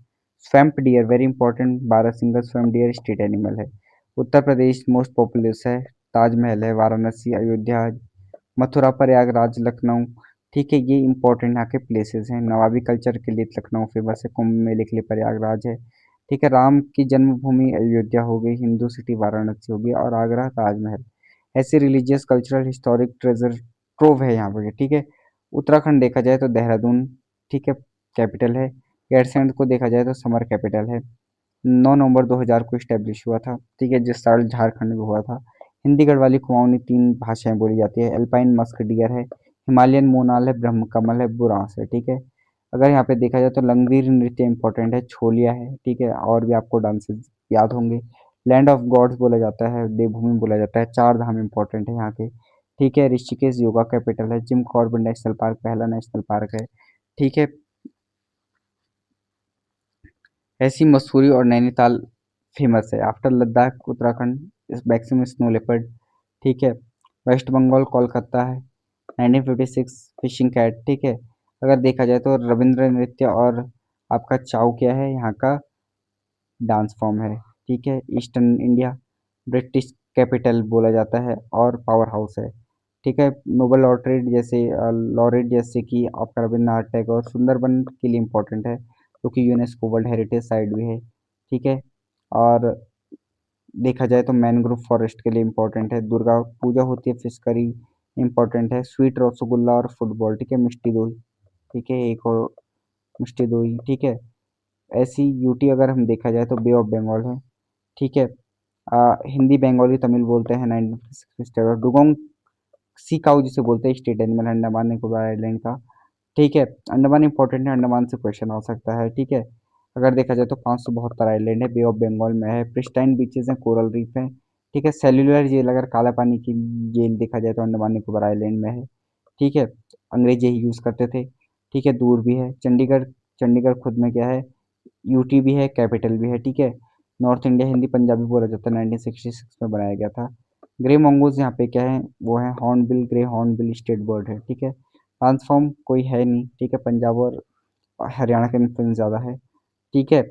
स्वैम्प डियर वेरी इंपॉर्टेंट, बारहसिंगा स्वैम्प डियर स्टेट एनिमल है। उत्तर प्रदेश मोस्ट पॉपुलस है, ताजमहल है, वाराणसी, अयोध्या, मथुरा, प्रयागराज, लखनऊ। ठीक है। ये इंपॉर्टेंट यहाँ के प्लेसेस हैं। नवाबी कल्चर के लिए लखनऊ फेमस है, कुंभ मेले के लिए प्रयागराज है। ठीक है। राम की जन्मभूमि अयोध्या हो गई, हिंदू सिटी वाराणसी हो गई, और आगरा ताजमहल। ऐसे religious cultural historic treasure trove है यहाँ पर। ठीक है। उत्तराखंड देखा जाए तो देहरादून, ठीक है, कैपिटल है। गैरसैंण को देखा जाए तो समर कैपिटल है। 9 नवंबर 2000 को इस्टेब्लिश हुआ था। ठीक है। जिस साल झारखंड में हुआ था। हिंदी गढ़वाली कुमाऊनी 3 भाषाएं बोली जाती है। एल्पाइन मस्क डियर है, हिमालयन मोनाल है, ब्रह्म कमल है, बुरांस है, ठीक है। अगर यहाँ पे देखा जाए तो लंगवीर नृत्य इंपॉर्टेंट है, छोलिया है, ठीक है, और भी आपको डांसेस याद होंगे। लैंड ऑफ गॉड्स बोला जाता है, देवभूमि बोला जाता है, 4 धाम इंपॉर्टेंट है यहाँ के, ठीक है। ऋषिकेश योगा कैपिटल है, जिम कॉर्बेट नेशनल पार्क पहला नेशनल पार्क है, ठीक है। ऐसी मसूरी और नैनीताल फेमस है। आफ्टर लद्दाख उत्तराखंड इस मैक्सिमम स्नो लेपर्ड, ठीक है। वेस्ट बंगाल कोलकाता है। 1956 फिशिंग कैट, ठीक है। अगर देखा जाए तो रविंद्र नृत्य और आपका चाउ क्या है यहाँ का डांस फॉर्म है, ठीक है। ईस्टर्न इंडिया ब्रिटिश कैपिटल बोला जाता है और पावर हाउस है, ठीक है। नोबल लॉरेट जैसे कि आपका रविन्द्रनाथ टैगोर सुंदरबन के लिए इम्पोर्टेंट है, क्योंकि यूनेस्को वर्ल्ड हेरिटेज साइट भी है, ठीक है। और देखा जाए तो मैनग्रोव फॉरेस्ट के लिए इम्पोर्टेंट है। दुर्गा पूजा होती है, फिश करी इम्पोर्टेंट है। स्वीट रसगुल्ला और फुटबॉल, ठीक है। मिष्टी दोही, ठीक है, एक और मिष्टी दोही, ठीक है। ऐसी यूटी अगर हम देखा जाए तो बे ऑफ बंगाल है, ठीक है। हिंदी बंगाली तमिल बोलते हैं। 1960 डुगोंग सी काऊ जिसे बोलते हैं state animal Andaman Nicobar island का, ठीक है। अंडमान इंपॉर्टेंट है, अंडमान से क्वेश्चन हो सकता है, ठीक है। अगर देखा जाए तो 572 आइलैंड है, बे ऑफ बंगाल में है। प्रिस्टाइन बीचेस हैं, कोरल रीफ है, ठीक है। सेल्यूलर जेल अगर काला पानी की जेल देखा जाए तो अंडमान निकोबार आइलैंड में है, ठीक है। अंग्रेज यही यूज़ करते थे, ठीक है। दूर भी है। चंडीगढ़, चंडीगढ़ खुद में क्या है, यूटी भी है, कैपिटल भी है, ठीक है। नॉर्थ इंडिया हिंदी पंजाबी बोला जाता है, 1966 में बनाया गया था। ग्रे मंगूज यहाँ पे क्या है, वो है hornbill, grey hornbill state bird है, ठीक है। ट्रांसफॉर्म कोई है नहीं, ठीक है, पंजाब और हरियाणा का इन्फ्लुएंस ज़्यादा है, ठीक है।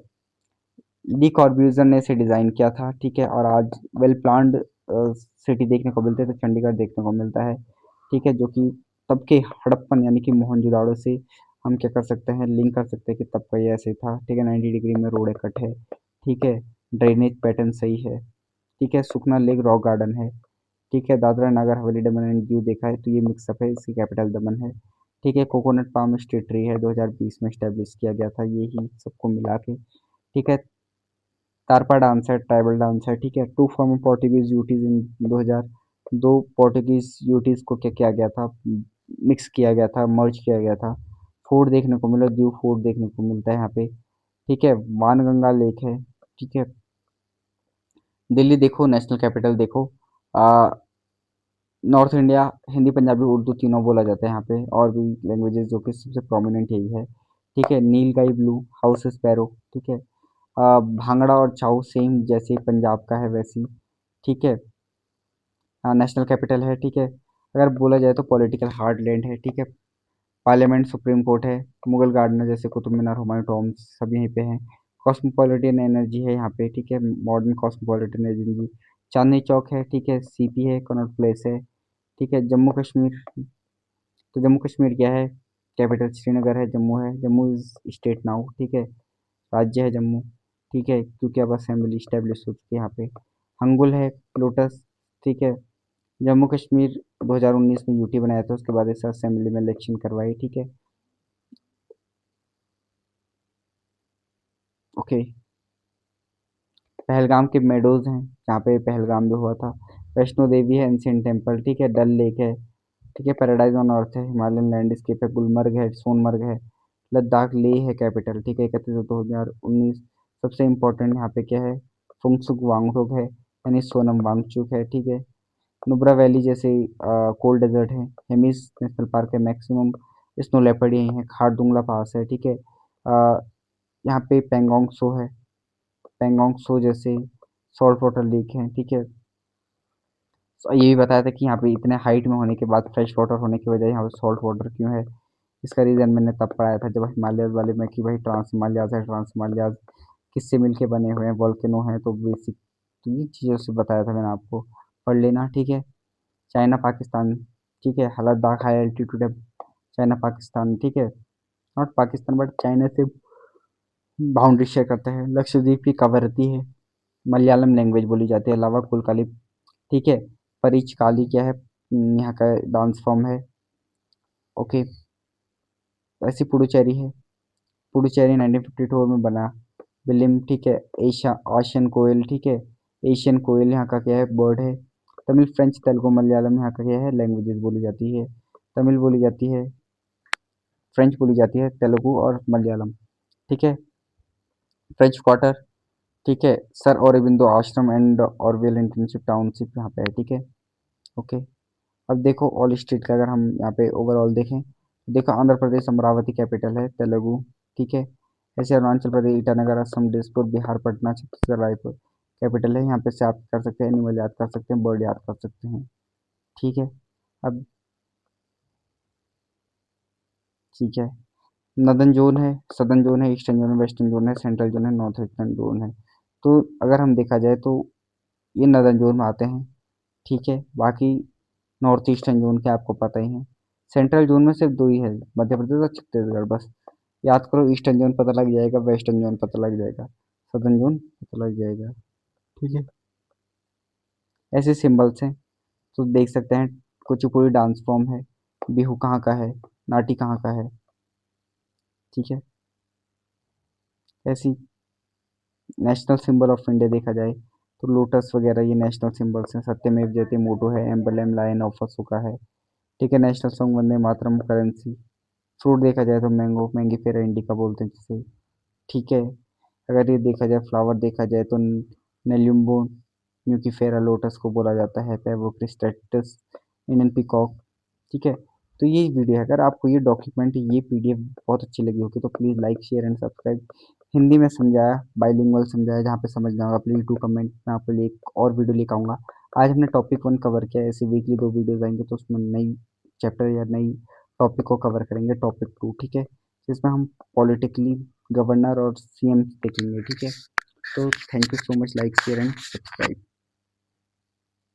ली कॉर्ब्यूजर ने इसे डिज़ाइन किया था, ठीक है। और आज वेल प्लान्ड सिटी देखने को मिलते हैं तो चंडीगढ़ देखने को मिलता है, ठीक है। जो कि तब के हड़प्पन यानी कि मोहनजोदाड़ो से हम क्या कर सकते हैं, लिंक कर सकते हैं कि तब का ये ऐसे था, ठीक है। 90 डिग्री में रोड कट है, ठीक है। ड्रेनेज पैटर्न सही है, ठीक है। सुखना लेक रॉक गार्डन है, ठीक है। दादरा नगर हवेली दमन एंड दीव देखा है तो ये मिक्सअप है, इसकी कैपिटल दमन है, ठीक है। कोकोनट पाम स्टेट ट्री है, 2020 में स्टैब्लिश किया गया था, ये ही सबको मिला के, ठीक है। तारपा डांस है, ट्राइबल डांस है, ठीक है। To form Portuguese UTs in 2002 Portuguese UTs को क्या किया गया था, मिक्स किया गया था, मर्ज किया गया था। फूड देखने को मिला, दीव फूड देखने को मिलता है यहाँ पे, ठीक है। वानगंगा लेक है, ठीक है। दिल्ली देखो, नेशनल कैपिटल देखो। नॉर्थ इंडिया हिंदी पंजाबी उर्दू तीनों बोला जाता है यहाँ पे, और भी लैंग्वेजेस जो कि सबसे प्रोमिनेंट यही है, ठीक है। नीलगाई ब्लू, हाउस स्पैरो, ठीक है। भांगड़ा और चाऊ सेम जैसे पंजाब का है वैसी, ठीक है। नेशनल कैपिटल है, ठीक है। अगर बोला जाए तो पॉलिटिकल हार्टलैंड है, ठीक है। पार्लियामेंट सुप्रीम कोर्ट है। मुगल गार्डन जैसे कुतुब मीनार, हुमायूं टॉम्ब सब यहीं पे हैं। कॉस्मोपॉलिटन एनर्जी है यहाँ पे, ठीक है। Modern cosmopolitan energy. Chandni Chowk है, ठीक है। सीपी है, कनॉट प्लेस है, ठीक है। जम्मू कश्मीर, तो जम्मू कश्मीर क्या है, कैपिटल श्रीनगर है, जम्मू है, जम्मू इज स्टेट नाउ, ठीक है। राज्य है जम्मू, ठीक है, क्योंकि अब असेंबली स्टैब्लिश हो चुकी है यहाँ पे। हंगुल है, लोटस, ठीक है। जम्मू कश्मीर 2019 में यूटी बनाया था, उसके बाद इसे असेंबली में इलेक्शन करवाई, ठीक है। ओके। पहलगाम के मेडोज हैं जहाँ पे पहलगाम भी हुआ था। वैष्णो देवी है, एंशियंट टेम्पल, ठीक है। डल लेक है, ठीक है। पैराडाइज ऑन अर्थ है, हिमालयन लैंडस्केप है, गुलमर्ग है, सोनमर्ग है। लद्दाख लेह है कैपिटल, ठीक है। 31 2019 सबसे इम्पोर्टेंट यहाँ पे क्या है, फुंगसुक वांगडोक है, यानी सोनम वांगचुक है, ठीक है। नुब्रा वैली जैसे कोल्ड डेजर्ट है। हेमिस नेशनल पार्क है, मैक्सिमम स्नो लेपर्ड यहीं है। खारदुंगला पास है, ठीक है। यहाँ पे पेंगोंग सो है, पेंगोंग सो जैसे सॉल्ट वाटर लेक है, ठीक है। तो ये भी बताया था कि यहाँ पे इतने हाइट में होने के बाद फ्रेश वाटर होने की वजह यहाँ पे सॉल्ट वाटर क्यों है। इसका रीज़न मैंने तब पढ़ाया था जब हिमालयस वाले में कि भाई ट्रांस हिमालयाज है, ट्रांस हिमालयाज किससे मिलके बने हुए हैं, वॉल्केनो हैं, तो बेसिक तो ये चीज़ों से बताया था मैंने आपको, पढ़ लेना, ठीक है। चाइना पाकिस्तान, ठीक है। लद्दाख हाई एल्टीट्यूड है, चाइना पाकिस्तान, ठीक है। नॉट पाकिस्तान बट चाइना से बाउंड्री शेयर करता है। लक्षद्वीप की कवरती है, मलयालम लैंग्वेज बोली जाती है। अलावा कुलकाली, ठीक है। परिचकाली क्या है, यहाँ का डांस फॉर्म है, ओके। ऐसी पुडुचेरी है, पुडुचेरी 1952 में बना। विलियम, ठीक है। एशिया आशियन कोयल, ठीक है। एशियन कोयल यहाँ का क्या है, बर्ड है। तमिल, फ्रेंच, तेलुगु, मलयालम यहाँ का क्या है, लैंग्वेजेस बोली जाती है। तमिल बोली जाती है, फ्रेंच बोली जाती है, तेलुगु और मलयालम। ठीक है। French quarter. ठीक है। सर औरबिंदो आश्रम एंड ऑरवेल इंटर्नशिप टाउनशिप यहाँ पे है। ठीक है। ओके। अब देखो ऑल स्टेट का अगर हम यहाँ पे ओवरऑल देखें तो देखो आंध्र प्रदेश अमरावती कैपिटल है, तेलुगु। ठीक है। ऐसे अरुणाचल प्रदेश ईटानगर, असम दिसपुर, बिहार पटना, छत्तीसगढ़ रायपुर कैपिटल है। यहाँ पे से आप कर सकते हैं एनिमल याद कर सकते हैं, बर्ड याद कर सकते हैं। ठीक है। अब ठीक है। नदन जोन है, सदर्न जोन है, ईस्टर्न जोन है, वेस्टर्न जोन है, सेंट्रल जोन है, नॉर्थ ईस्टर्न जोन है। तो अगर हम देखा जाए तो ये नदन जोन में आते हैं। ठीक है। बाकी नॉर्थ ईस्टर्न जोन के आपको पता ही है। सेंट्रल जोन में सिर्फ दो ही है, मध्य प्रदेश और छत्तीसगढ़ बस। याद करो, ईस्टर्न जोन पता लग जाएगा, वेस्टर्न जोन पता लग जाएगा, सदर्न जोन पता लग जाएगा। ठीक है। ऐसे सिंबल्स हैं तो देख सकते हैं। कुचिपुड़ी डांस फॉर्म है। बिहू कहाँ का है, नाटी कहाँ का है। ठीक है। ऐसी नेशनल सिंबल ऑफ इंडिया देखा जाए तो लोटस वगैरह ये नेशनल सिंबल्स हैं। सत्यमेव जयते मोटो है, एम्बलम लायन ऑफ अशोका है। ठीक है। National song Vande Mataram currency. Fruit देखा जाए तो मैंगो, मैंगी फेरा इंडिका बोलते हैं जिसे। ठीक है। अगर ये देखा जाए फ्लावर देखा जाए तो नेल्यूम्बो न्यूकीफेरा लोटस को बोला जाता है, पेवोक्रिस्टेटस इंडियन पीकॉक। ठीक है। तो ये वीडियो है, अगर आपको ये डॉक्यूमेंट ये पीडीएफ बहुत अच्छी लगी होगी तो please like share and subscribe. Hindi में समझाया, बाइलिंगुअल समझाया, जहाँ पे समझ ना होगा प्लीज़ डू कमेंट, मैं आपके लिए एक और वीडियो लेकर आऊँगा। आज हमने टॉपिक 1 कवर किया है, ऐसे वीकली 2 वीडियोज़ आएंगे तो उसमें नई चैप्टर या नई टॉपिक को कवर करेंगे, टॉपिक 2। ठीक है। जिसमें हम पॉलिटिकली गवर्नर और सीएम देखेंगे। ठीक है। तो thank you so much, like share and subscribe.